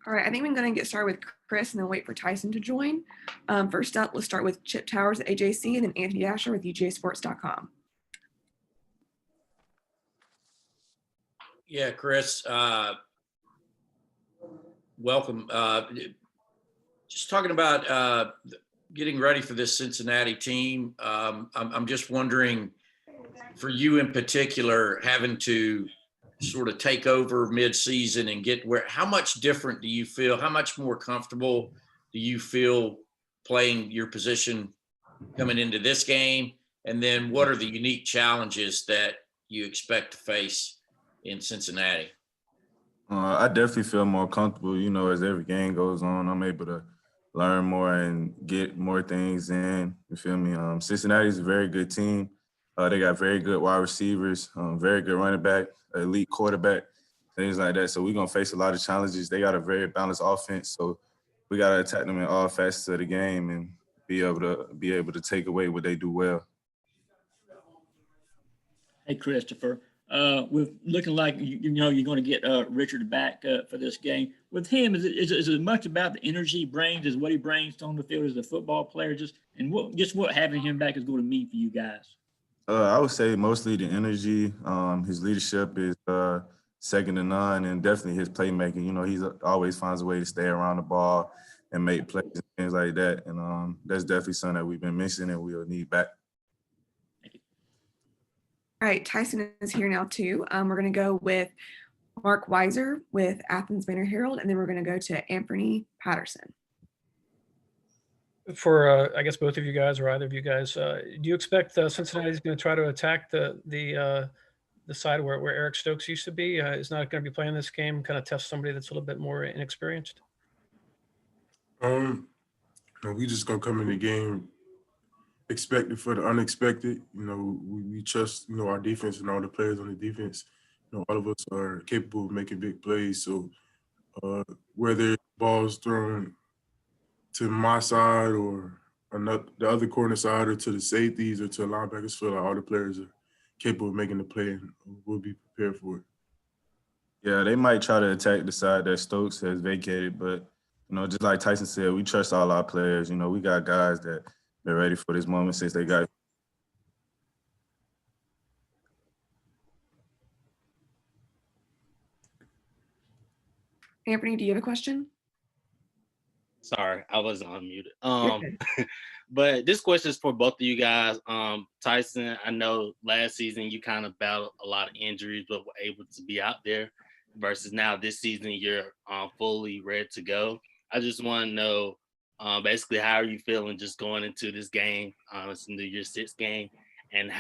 All right, I think we're going to get started with Chris and then wait for Tyson to join. First up, let's start with Chip Towers at AJC and then Anthony Asher with UGAsports.com. Yeah, Chris, welcome. Just talking about getting ready for this Cincinnati team. I'm just wondering, for you in particular, having to sort of take over mid-season and get how much different do you feel? How much more comfortable do you feel playing your position coming into this game? And then what are the unique challenges that you expect to face in Cincinnati? I definitely feel more comfortable, as every game goes on. I'm able to learn more and get more things in. You feel me? Cincinnati is a very good team. They got very good wide receivers, very good running back, elite quarterback, things like that. So we're going to face a lot of challenges. They got a very balanced offense, so we got to attack them in all facets of the game and be able to take away what they do well. Hey, Christopher. We're looking like you're going to get Richard back for this game. With him, is it as much about the energy he brings as what he brings on the field as a football player? What having him back is going to mean for you guys? I would say mostly the energy. His leadership is second to none, and definitely his playmaking. He's always finds a way to stay around the ball and make plays and things like that. And that's definitely something that we've been missing and we'll need back. All right, Tyson is here now too. We're going to go with Mark Weiser with Athens Banner Herald, and then we're going to go to Anthony Patterson. For I guess both of you guys or either of you guys, do you expect Cincinnati's going to try to attack the side where Eric Stokes used to be? Is not going to be playing this game, kind of test somebody that's a little bit more inexperienced? We just gonna come in the game expected for the unexpected. We trust our defense and all the players on the defense. All of us are capable of making big plays. So whether balls thrown to my side or the other corner side or to the safeties or to the linebackers, feel like all the players are capable of making the play and we'll be prepared for it. Yeah, they might try to attack the side that Stokes has vacated, but, just like Tyson said, we trust all our players. We got guys that they're ready for this moment since they got. Anthony, do you have a question? Sorry, I was on mute. But this question is for both of you guys. Tyson, I know last season you kind of battled a lot of injuries, but were able to be out there versus now this season you're fully ready to go. I just want to know basically how are you feeling just going into this game? It's into your sixth game, and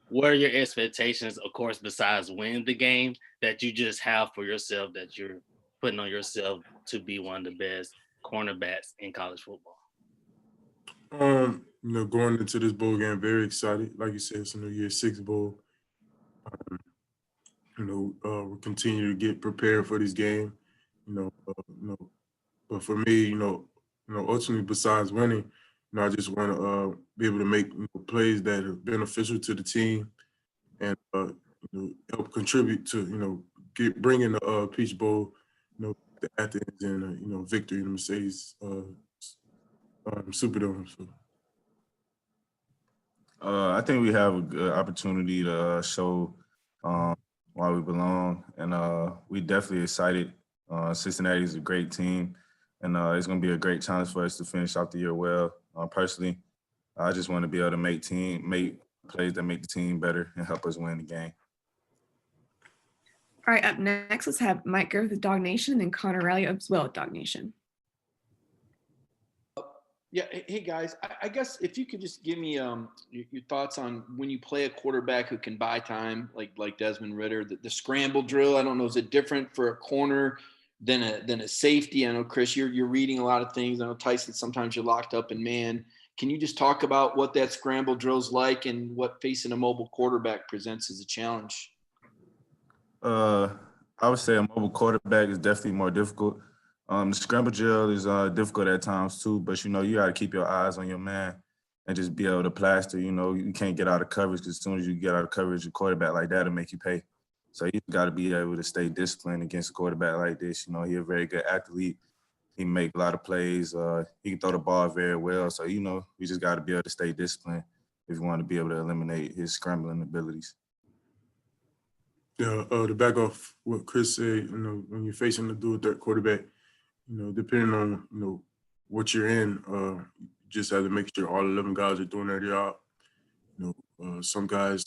what are your expectations, of course, besides winning the game that you just have for yourself that you're putting on yourself to be one of the best cornerbacks in college football? Going into this bowl game, very excited. Like you said, it's a year six bowl. We'll continue to get prepared for this game. But for me, ultimately, besides winning, I just want to be able to make plays that are beneficial to the team and help contribute to bringing the Peach Bowl, to Athens and victory in the Mercedes Superdome. So. I think we have a good opportunity to show why we belong, and we definitely excited. Cincinnati is a great team, and it's going to be a great challenge for us to finish off the year well. Personally, I just want to be able to make plays that make the team better and help us win the game. All right, up next, let's have Mike Groth with Dog Nation and then Connor Riley as well at Dog Nation. Yeah, hey guys, I guess if you could just give me your thoughts on when you play a quarterback who can buy time, like Desmond Ridder, the scramble drill. I don't know, is it different for a corner than a safety? I know, Chris, you're reading a lot of things. I know, Tyson, sometimes you're locked up in man. Can you just talk about what that scramble drill is like and what facing a mobile quarterback presents as a challenge? I would say a mobile quarterback is definitely more difficult. The scramble drill is difficult at times too, but you got to keep your eyes on your man and just be able to plaster. You can't get out of coverage because as soon as you get out of coverage, a quarterback like that will make you pay. So he's got to be able to stay disciplined against a quarterback like this. You know, he's a very good athlete. He can make a lot of plays. He can throw the ball very well. So, you know, we just got to be able to stay disciplined if we want to be able to eliminate his scrambling abilities. Yeah, to back off what Chris said, you know, when you're facing the dual threat quarterback, you know, depending on, you know, what you're in, you just have to make sure all 11 guys are doing their job. You know, some guys'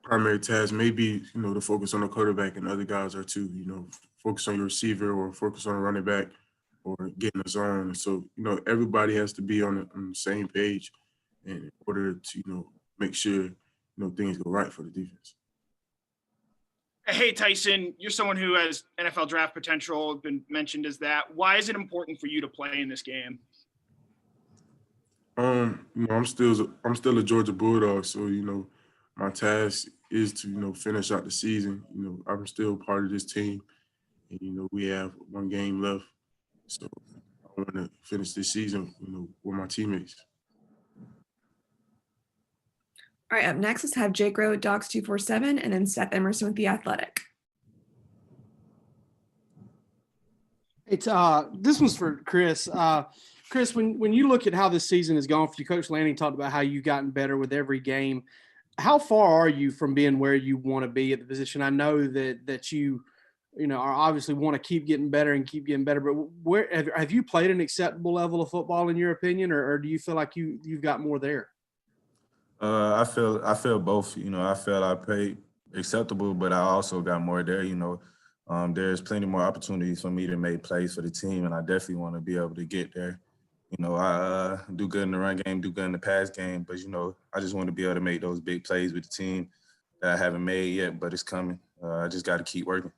primary task may be, you know, to focus on the quarterback, and other guys are to, you know, focus on your receiver or focus on a running back or get in the zone. So, you know, everybody has to be on the same page in order to, you know, make sure, you know, things go right for the defense. Hey, Tyson, you're someone who has NFL draft potential, been mentioned as that. Why is it important for you to play in this game? You know, I'm still a Georgia Bulldog, so, you know, my task is to, you know, finish out the season. You know, I'm still part of this team, and, you know, we have one game left, so I want to finish this season, you know, with my teammates. All right, up next, let's have Jake Rowe at Dogs 247 and then Seth Emerson with The Athletic. It's this one's for Chris. Chris, when you look at how this season has gone for you, Coach Lanning talked about how you've gotten better with every game. How far are you from being where you want to be at the position? I know that you know, are obviously want to keep getting better and keep getting better, but where have you played an acceptable level of football in your opinion, or do you feel like you've got more there? I feel both. You know, I feel I played acceptable, but I also got more there. You know, there's plenty more opportunities for me to make plays for the team, and I definitely want to be able to get there. You know, I do good in the run game, do good in the pass game, but, you know, I just want to be able to make those big plays with the team that I haven't made yet, but it's coming. I just got to keep working.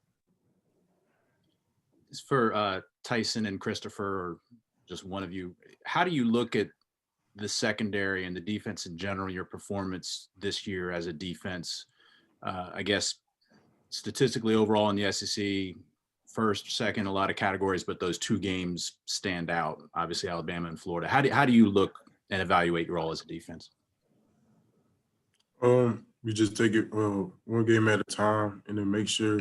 It's for Tyson and Christopher, or just one of you. How do you look at the secondary and the defense in general, your performance this year as a defense? I guess statistically overall in the SEC, first, second, a lot of categories, but those two games stand out, obviously Alabama and Florida. How do you look and evaluate your role as a defense? We just take it one game at a time, and then make sure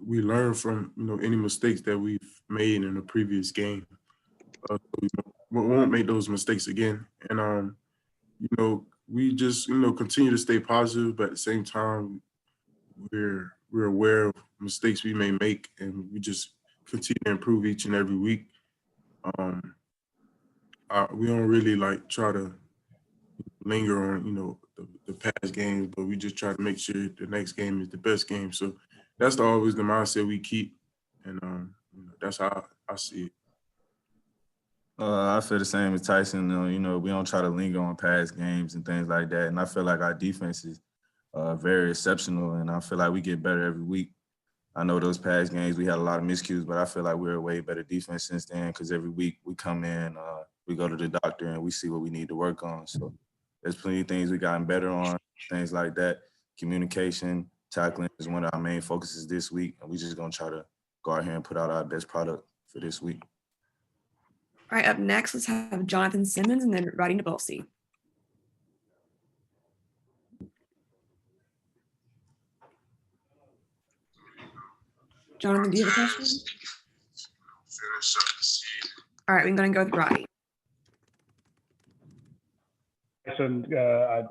we learn from, you know, any mistakes that we've made in the previous game. We won't make those mistakes again. And, you know, we just, you know, continue to stay positive, but at the same time, we're aware of mistakes we may make, and we just continue to improve each and every week. We don't really like try to linger on, you know, the past games, but we just try to make sure the next game is the best game. So that's always the mindset we keep, and you know, that's how I see it. I feel the same as Tyson. You know, we don't try to linger on past games and things like that. And I feel like our defense is very exceptional, and I feel like we get better every week. I know those past games we had a lot of miscues, but I feel like we're a way better defense since then, because every week we come in, we go to the doctor, and we see what we need to work on. So there's plenty of things we gotten better on, things like that. Communication, tackling is one of our main focuses this week, and we're just going to try to go out here and put out our best product for this week. All right, up next, let's have Jonathan Simmons and then Roddy Nabolsi. Jonathan, do you have a question? All right, we're going to go with Roddy. I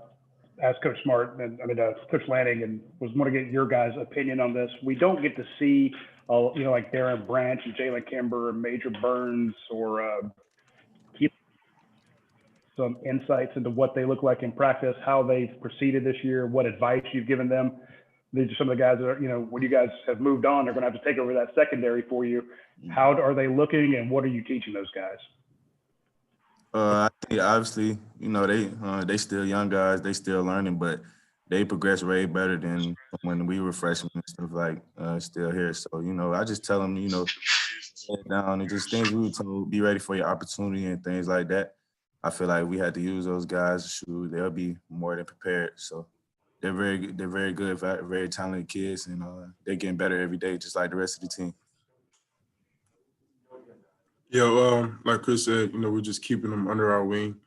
asked Coach Smart and Coach Lanning, and was want to get your guys' opinion on this. We don't get to see, you know, like Darren Branch and Jalen Kimber and Major Burns, or some insights into what they look like in practice, how they've proceeded this year, what advice you've given them. These are some of the guys that are, you know, when you guys have moved on, they're going to have to take over that secondary for you. How are they looking, and what are you teaching those guys? I think obviously, you know, they still young guys, they still learning, but they progress way better than when we were freshmen and stuff, like still here. So, you know, I just tell them, you know, head down and just things we were told, be ready for your opportunity and things like that. I feel like we had to use those guys. Shoot, they'll be more than prepared. So they're very good, very talented kids, and they're getting better every day, just like the rest of the team. Yeah, like Chris said, you know, we're just keeping them under our wing.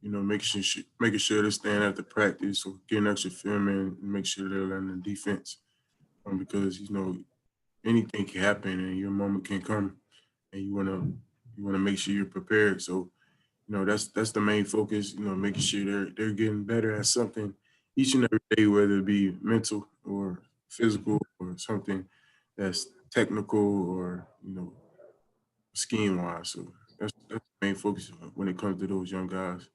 making sure they're staying at the practice or getting extra film in and make sure they're learning defense. Because anything can happen and your moment can come, and you wanna make sure you're prepared. So that's the main focus. Making sure they're getting better at something each and every day, whether it be mental or physical or something that's technical or scheme wise. So that's the main focus when it comes to those young guys.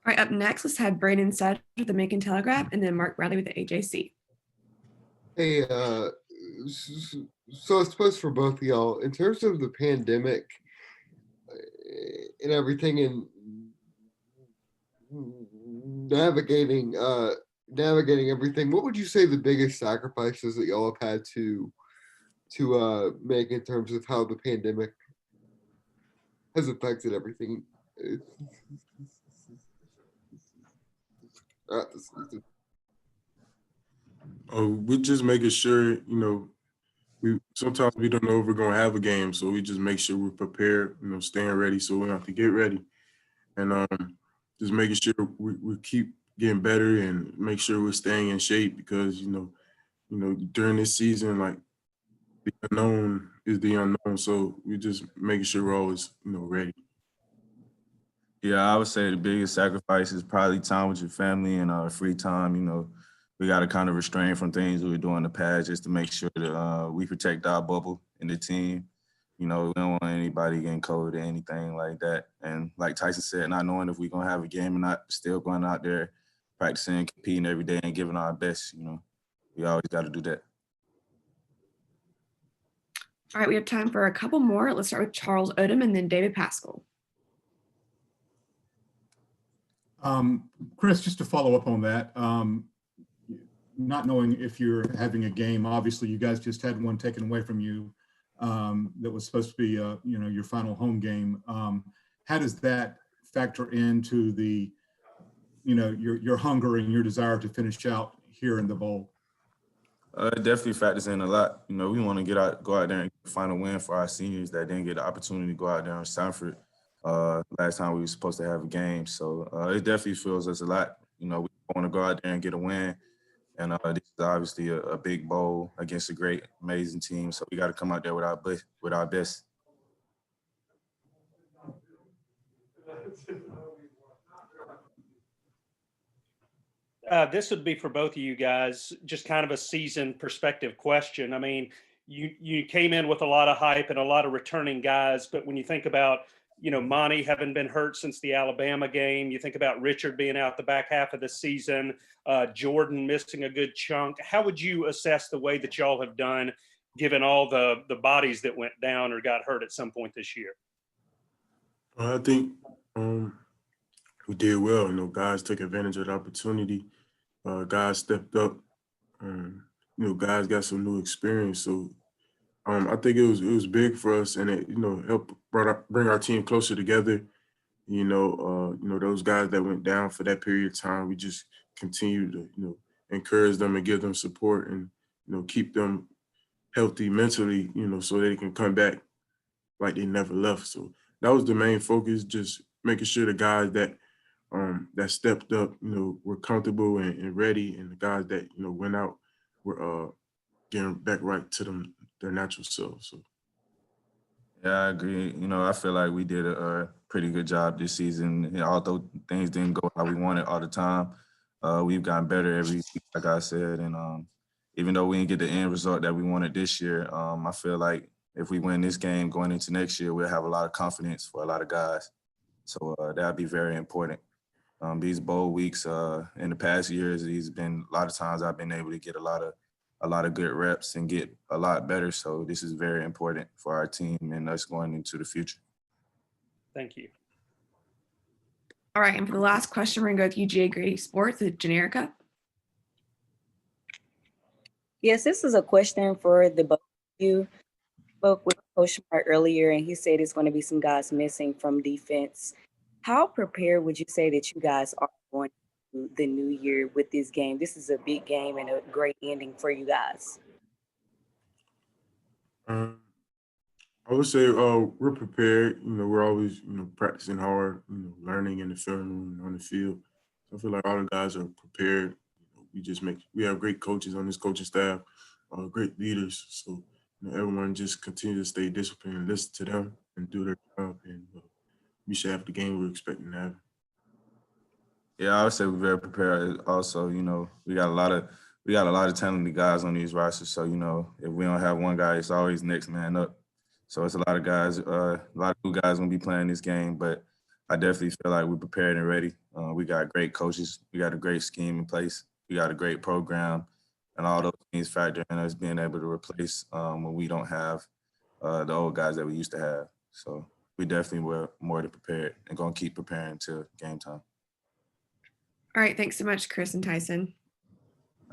All right, up next, let's have Braden Sudge with the Macon Telegraph and then Mark Bradley with the AJC. Hey, so I suppose for both of y'all, in terms of the pandemic and everything and navigating everything, what would you say the biggest sacrifices that y'all have had to make in terms of how the pandemic has affected everything? We're just making sure, we sometimes we don't know if we're gonna have a game, so we just make sure we're prepared, staying ready so we don't have to get ready. And just making sure we keep getting better and make sure we're staying in shape because, during this season, like the unknown is the unknown. So we're just making sure we're always, ready. Yeah, I would say the biggest sacrifice is probably time with your family and free time. We got to kind of restrain from things we were doing in the past just to make sure that we protect our bubble and the team. We don't want anybody getting COVID or anything like that. And like Tyson said, not knowing if we're going to have a game or not, still going out there, practicing, competing every day and giving our best. We always got to do that. All right, we have time for a couple more. Let's start with Charles Odom and then David Pascal. Chris, just to follow up on that, not knowing if you're having a game, obviously you guys just had one taken away from you that was supposed to be, your final home game. How does that factor into the, your hunger and your desire to finish out here in the bowl? It definitely factors in a lot. We want to go out there and get the final win for our seniors that didn't get the opportunity to go out there in Sanford last time we were supposed to have a game. So it definitely feels us a lot. We want to go out there and get a win. And this is obviously a big bowl against a great, amazing team. So we got to come out there with our best. This would be for both of you guys, just kind of a season perspective question. I mean, you came in with a lot of hype and a lot of returning guys, but when you think about, Monty having been hurt since the Alabama game, you think about Richard being out the back half of the season, Jordan missing a good chunk. How would you assess the way that y'all have done, given all the bodies that went down or got hurt at some point this year? I think we did well. Guys took advantage of the opportunity. Guys stepped up. Guys got some new experience. So I think it was big for us, and it helped bring our team closer together. Those guys that went down for that period of time, we just continue to encourage them and give them support and keep them healthy mentally, so they can come back like they never left. So that was the main focus, just making sure the guys that stepped up, were comfortable and ready, and the guys that went out were getting back right to their natural selves. So. Yeah, I agree. I feel like we did a pretty good job this season. Although things didn't go how we wanted all the time, we've gotten better every week, like I said. And even though we didn't get the end result that we wanted this year, I feel like if we win this game going into next year, we'll have a lot of confidence for a lot of guys. So that'll be very important. These bowl weeks in the past years, a lot of times I've been able to get a lot of good reps and get a lot better. So this is very important for our team and us going into the future. Thank you. All right, and for the last question, we're going to go with UGA Grady Sports at Generica. Yes, this is a question for the both of you. Spoke with Coach Smart earlier, and he said it's going to be some guys missing from defense. How prepared would you say that you guys are going to the new year with this game? This is a big game and a great ending for you guys. I would say we're prepared. You know, we're always, you know, practicing hard, you know, learning in the film room and on the field. So I feel like all the guys are prepared. We have great coaches on this coaching staff, great leaders. So you know, everyone just continue to stay disciplined and listen to them and do their job, and we should have the game we're expecting to have. Yeah, I would say we're very prepared. Also, you know, we got a lot of talented guys on these rosters. So, you know, if we don't have one guy, it's always next man up. So it's a lot of guys, a lot of new guys gonna be playing this game. But I definitely feel like we're prepared and ready. We got great coaches. We got a great scheme in place. We got a great program, and all those things factor in us being able to replace when we don't have the old guys that we used to have. So we definitely were more than prepared and gonna keep preparing till game time. All right. Thanks so much, Chris and Tyson.